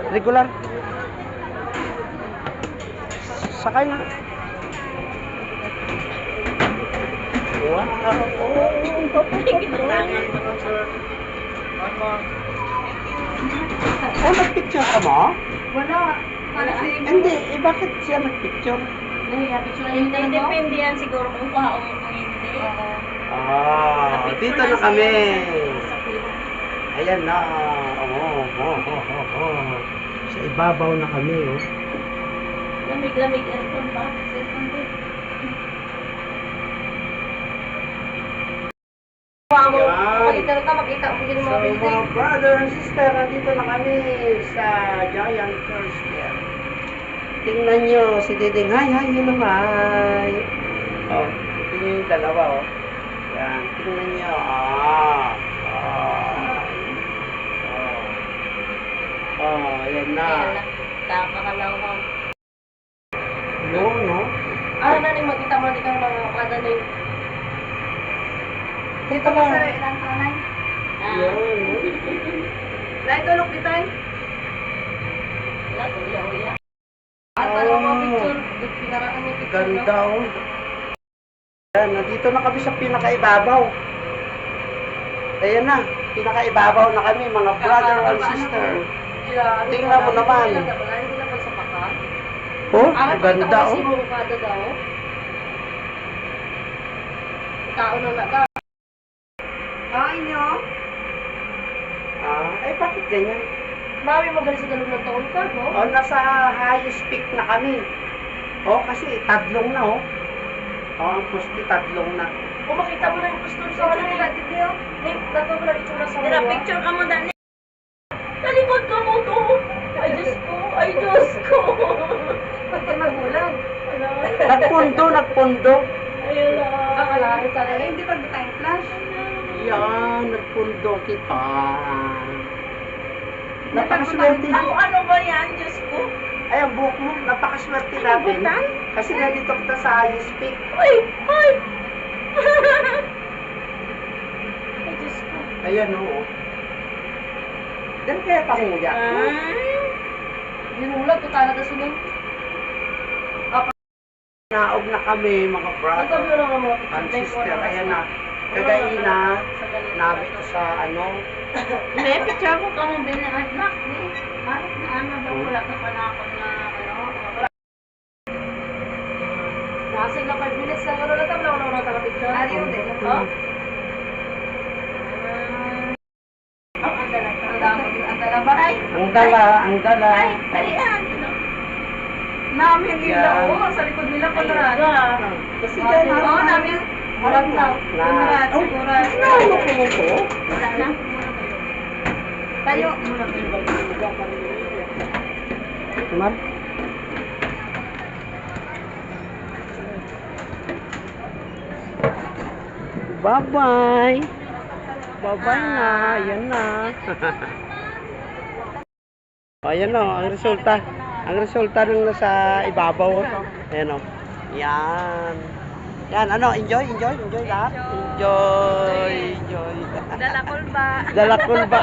Regular. Sakay na. Wow. Nag-picture ka mo? Wala. Para sa Hindi, bakit siya nag-picture? Hindi, depende yan siguro kung kuha mo kung hindi. Dito na kami. Ayan na. Sa ibabaw na kami, oh. Lamig-lamig aircon ba? Aircon din. Yan. Makita mo yung So, mga building. mga brother and sister, nandito na kami sa Giant First Year. Tingnan nyo, si Diding, hi, hello, hi. Oh, tingnan yung dalawa, oh. Yan, tingnan nyo, ayan na. Ayan na. Kakakalawaw. No. Ano na rin makita mo di ka mga kada na yung... Dito ka. ilang kanay? Yan, no? Dahil tulog di tayo? Wala, uya-uya. At ano mga picture? Pinaraan yung picture. Ganda, oh. Yan, nandito na kami sa pinakaibabaw. Ayan na, pinakaibabaw na kami, mga brother and sister. Tingnan mo naman. Oh, ganda, oh. Tao na ka. Ay nyo? Ay, bakit ganyan? Mami magaling sa dalawang taon ka, no? Oh, nasa highest peak na kami. Oh, kasi tatlong na, oh. Oh, ang pusti tatlong na. Kung makita mo na yung gusto sa wala nila, hindi yun. Dato mo lang itsura sa wala. Picture ka mo, Dani. Talikod ka mo to. Ay, Diyos ko. Ay, Diyos ko. Pati magulang. Nagpundo. Ayun lang. Akala ko talaga. Hindi pa ba tayong flash? Yan, nagpundo kita. Napakaswerte. Ano ba yan, Diyos ko? Ay, ang buhok mo, napakaswerte natin. Kasi nandito kita sa highest peak. Uy! Uy! Ay, Diyos ko. Ayan, oo. Diyan kaya panguya. Ginulat ko talaga sunod. Naog na kami, mga brother. Ang lang ang mga and sister. Ayan na. Kagaina, nabi ito sa ano. May picture ko ka mo binaanak. Parang na ano ba wala ka pa na ako na ano. Nasig na 5 minutes lang ano na tabla ko na taka picture. Ariyo din. Oh. Ang dala ba ay? Ang dala. Ay, talian. Namin nila, oh, sa likod nila Conrad. Kasi dahil Oo, namin. Conrad na. Conrad, sigurad. Ano ko mo ko? Wala na. Tayo. Teman. Bye-bye. Bye-bye na. Ayan na. Ayan na, ang resulta. Ang resulta ng nasa ibabaw. Ayan o. Yan. Yan, ano, enjoy lahat. Enjoy. Dala kulba. Dala kulba.